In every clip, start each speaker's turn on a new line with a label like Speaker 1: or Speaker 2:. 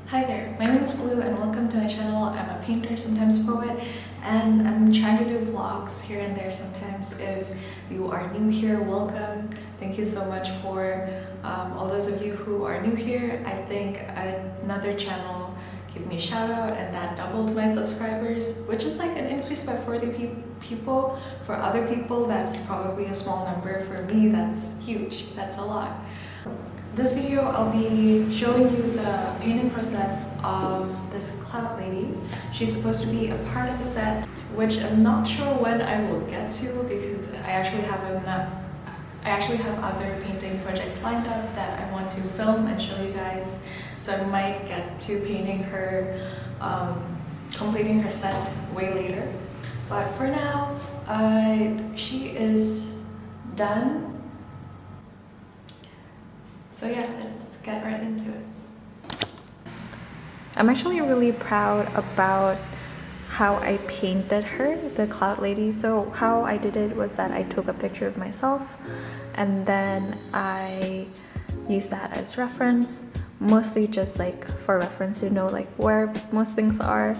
Speaker 1: Hi there, my name is Blue and welcome to my channel. I'm a painter, sometimes poet, and I'm trying to do vlogs here and there sometimes. If you are new here, welcome. Thank you so much for all those of you who are new here. I think another channel gave me a shout out and that doubled my subscribers, which is like an increase by 40 people. For other people, that's probably a small number. For me, that's huge. That's a lot. This video, I'll be showing you the painting process of this cloud lady. She's supposed to be a part of a set, which I'm not sure when I will get to because I actually have other painting projects lined up that I want to film and show you guys. So I might get to painting her, completing her set way later. But for now, she is done. So yeah, let's get right into it. I'm actually really proud about how I painted her, the cloud lady. So how I did it was that I took a picture of myself and then I used that as reference, mostly just like for reference to know like where most things are.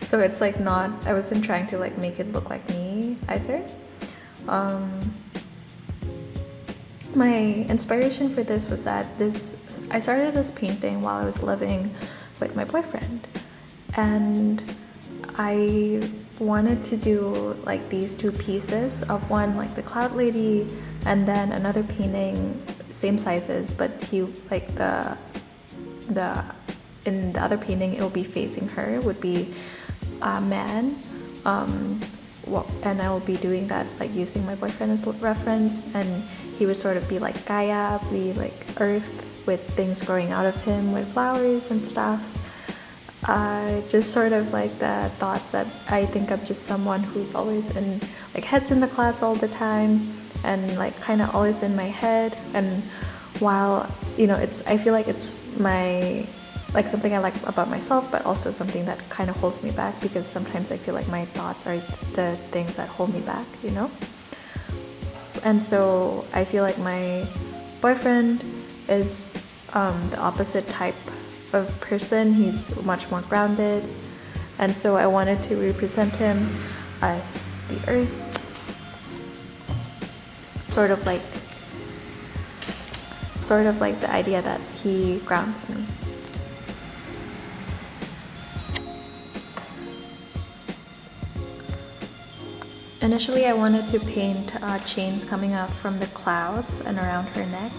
Speaker 1: So it's like not, I wasn't trying to like make it look like me either. My inspiration for this was that I started this painting while I was living with my boyfriend, and I wanted to do like these two pieces of one like the cloud lady and then another painting same sizes, but he like the in the other painting it will be facing her, would be a man. And I will be doing that like using my boyfriend as reference, and he would sort of be like Gaia, be like earth with things growing out of him with flowers and stuff. Just sort of like the thoughts that I think I'm just someone who's always in like heads in the clouds all the time and like kind of always in my head. And while I feel like it's my like something I like about myself, but also something that kind of holds me back because sometimes I feel like my thoughts are the things that hold me back, And so I feel like my boyfriend is the opposite type of person. He's much more grounded, and so I wanted to represent him as the earth, sort of like the idea that he grounds me. Initially, I wanted to paint chains coming out from the clouds and around her neck.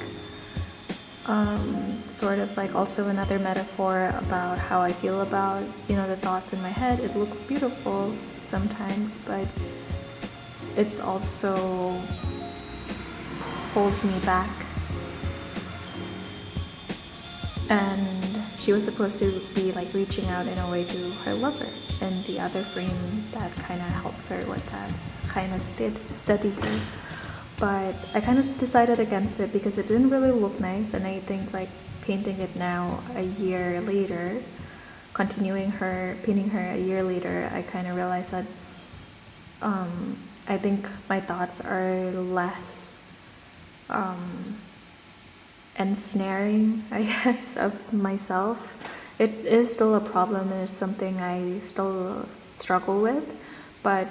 Speaker 1: Sort of like also another metaphor about how I feel about, the thoughts in my head. It looks beautiful sometimes, but it's also holds me back. And she was supposed to be like reaching out in a way to her lover, and the other frame that kind of helps her with that, kind of steady her. But I kind of decided against it because it didn't really look nice, and I think like painting it now a year later, painting her a year later, I kind of realized that I think my thoughts are less ensnaring, I guess, of myself. It is still a problem and it's something I still struggle with, but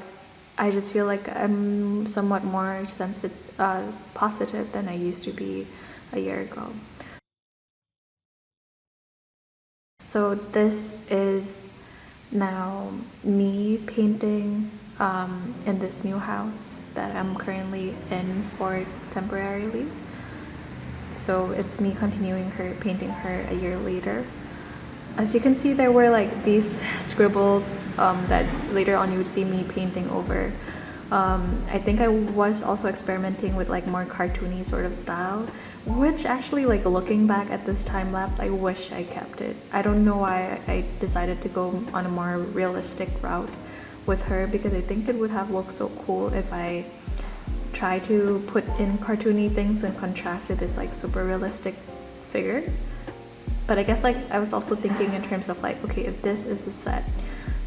Speaker 1: I just feel like I'm somewhat more positive than I used to be a year ago. So this is now me painting in this new house that I'm currently in for temporarily. So it's me continuing painting her a year later. As you can see, there were like these scribbles that later on you would see me painting over. I think I was also experimenting with like more cartoony sort of style, which actually, like looking back at this time lapse, I wish I kept it. I don't know why I decided to go on a more realistic route with her, because I think it would have looked so cool if I try to put in cartoony things in contrast to this like super realistic figure. But I guess like I was also thinking in terms of like, okay, if this is a set,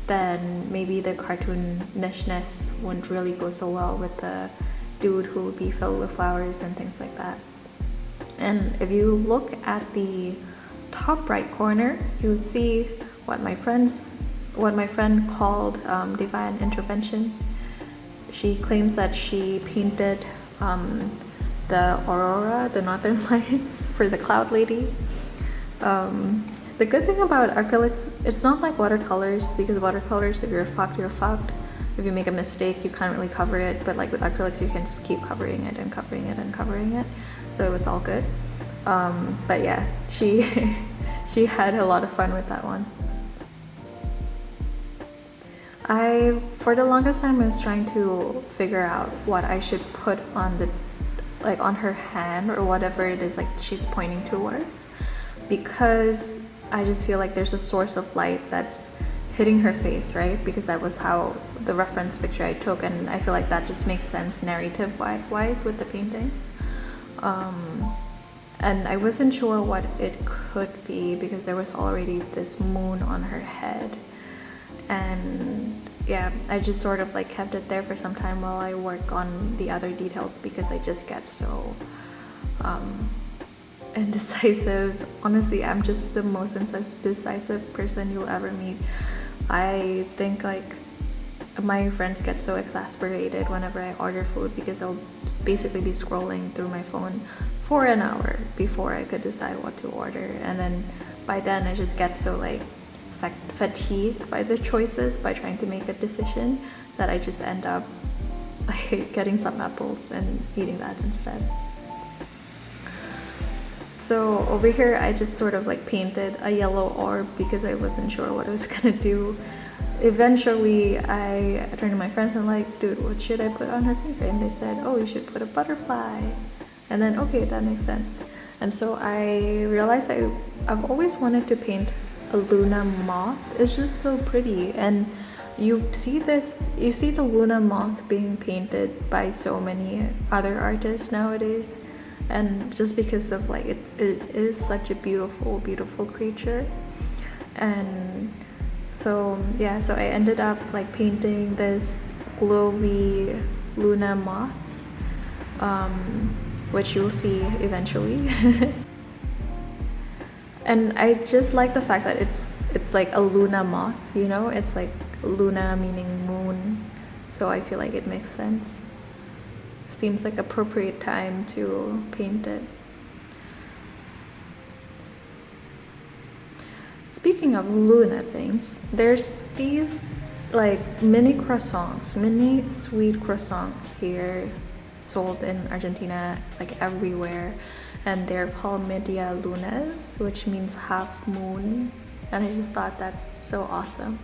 Speaker 1: then maybe the cartoonishness wouldn't really go so well with the dude who would be filled with flowers and things like that. And if you look at the top right corner, you see what my friend called divine intervention. She claims that she painted the aurora, the northern lights, for the cloud lady. The good thing about acrylics, it's not like watercolors, because watercolors, if you're fucked, you're fucked. If you make a mistake, you can't really cover it, but like with acrylics, you can just keep covering it and covering it and covering it, so it was all good. But yeah, she had a lot of fun with that one. For the longest time, I was trying to figure out what I should put on on her hand or whatever it is like she's pointing towards, because I just feel like there's a source of light that's hitting her face, right? Because that was how the reference picture I took, and I feel like that just makes sense narrative wise with the paintings. And I wasn't sure what it could be because there was already this moon on her head. And yeah, I just sort of like kept it there for some time while I work on the other details, because I just get so indecisive. Honestly, I'm just the most indecisive person you'll ever meet. I think like my friends get so exasperated whenever I order food, because I'll basically be scrolling through my phone for an hour before I could decide what to order, and then by then I just get so like fatigued by the choices, by trying to make a decision, that I just end up like getting some apples and eating that instead. So over here I just sort of like painted a yellow orb because I wasn't sure what I was gonna do. Eventually I turned to my friends and like, dude, what should I put on her finger? And they said, oh, you should put a butterfly. And then, okay, that makes sense. And so I realized I've always wanted to paint a Luna moth. It's just so pretty, and you see the Luna moth being painted by so many other artists nowadays, and just because of like it is such a beautiful creature. And so yeah, so I ended up like painting this glowy Luna moth, which you'll see eventually. And I just like the fact that it's like a Luna moth, you know? It's like Luna meaning moon, so I feel like it makes sense. Seems like appropriate time to paint it. Speaking of Luna things, there's these like mini sweet croissants here, sold in Argentina like everywhere, and they're called media lunas, which means half moon, and I just thought that's so awesome.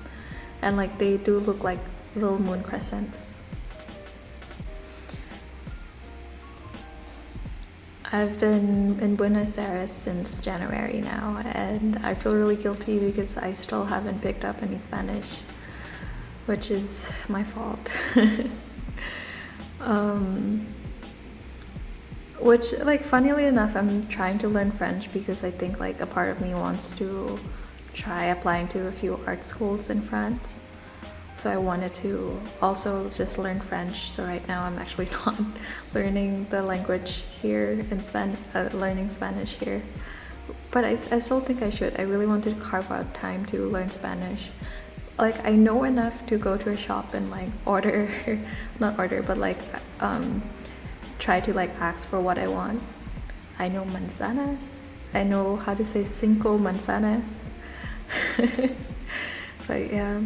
Speaker 1: And like they do look like little moon crescents. I've been in Buenos Aires since January now, and I feel really guilty because I still haven't picked up any Spanish, which is my fault. Which, like, funnily enough, I'm trying to learn French because I think like a part of me wants to try applying to a few art schools in France. So I wanted to also just learn French. So right now I'm actually not learning the language here in learning Spanish here. But I still think I should. I really want to carve out time to learn Spanish. Like I know enough to go to a shop and like try to like ask for what I want. I know manzanas. I know how to say cinco manzanas. But yeah.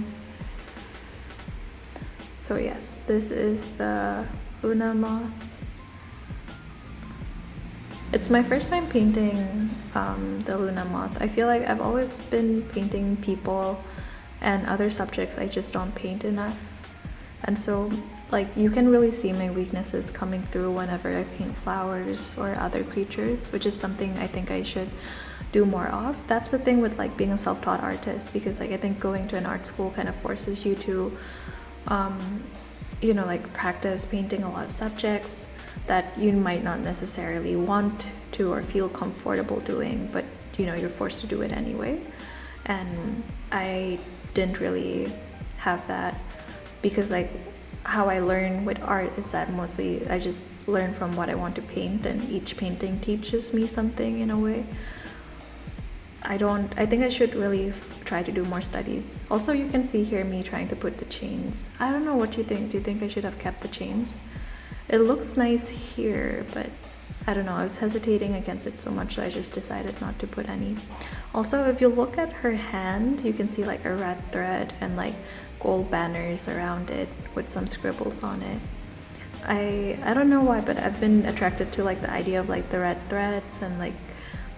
Speaker 1: So yes, this is the Luna moth. It's my first time painting the Luna moth. I feel like I've always been painting people and other subjects I just don't paint enough. And so like you can really see my weaknesses coming through whenever I paint flowers or other creatures, which is something I think I should do more of. That's the thing with like being a self-taught artist, because like I think going to an art school kind of forces you to like practice painting a lot of subjects that you might not necessarily want to or feel comfortable doing, but you're forced to do it anyway. And I didn't really have that, because like how I learn with art is that mostly I just learn from what I want to paint, and each painting teaches me something in a way. I think I should really try to do more studies. Also, you can see here me trying to put the chains. I don't know what you think. Do you think I should have kept the chains? It looks nice here, but I don't know. I was hesitating against it so much that I just decided not to put any. Also, if you look at her hand, you can see like a red thread and like gold banners around it with some scribbles on it. I don't know why, but I've been attracted to like the idea of like the red threads and like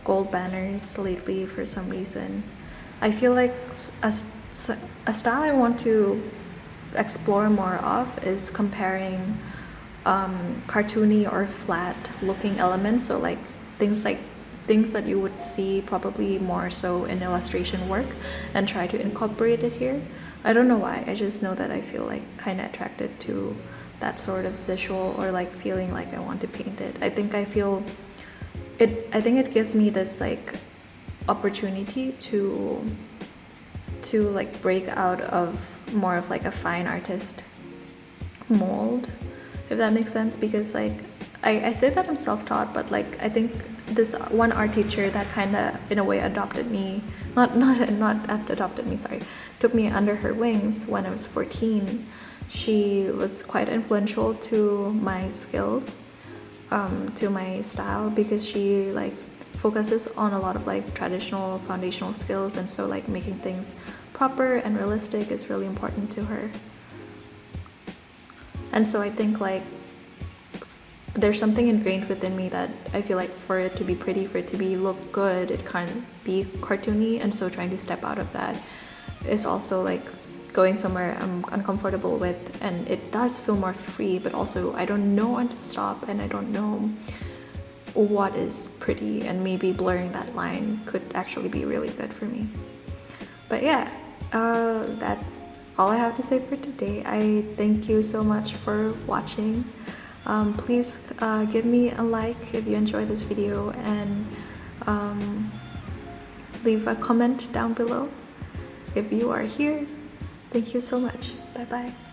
Speaker 1: gold banners lately for some reason. I feel like a style I want to explore more of is comparing cartoony or flat looking elements, so like things that you would see probably more so in illustration work, and try to incorporate it here. I don't know why, I just know that I feel like kind of attracted to that sort of visual, or like feeling like I want to paint it. I think it gives me this like opportunity to like break out of more of like a fine artist mold, if that makes sense, because like I say that I'm self-taught, but like I think this one art teacher that kind of in a way adopted me, not adopted me, sorry, took me under her wings when I was 14. She was quite influential to my skills, to my style, because she like focuses on a lot of like traditional foundational skills, and so like making things proper and realistic is really important to her. And so I think like there's something ingrained within me that I feel like for it to be pretty, for it to be look good, it can't be cartoony, and so trying to step out of that is also like going somewhere I'm uncomfortable with, and it does feel more free, but also I don't know when to stop, and I don't know what is pretty, and maybe blurring that line could actually be really good for me. But yeah, that's all I have to say for today. I thank you so much for watching. Please give me a like if you enjoyed this video, and leave a comment down below if you are here. Thank you so much. Bye bye.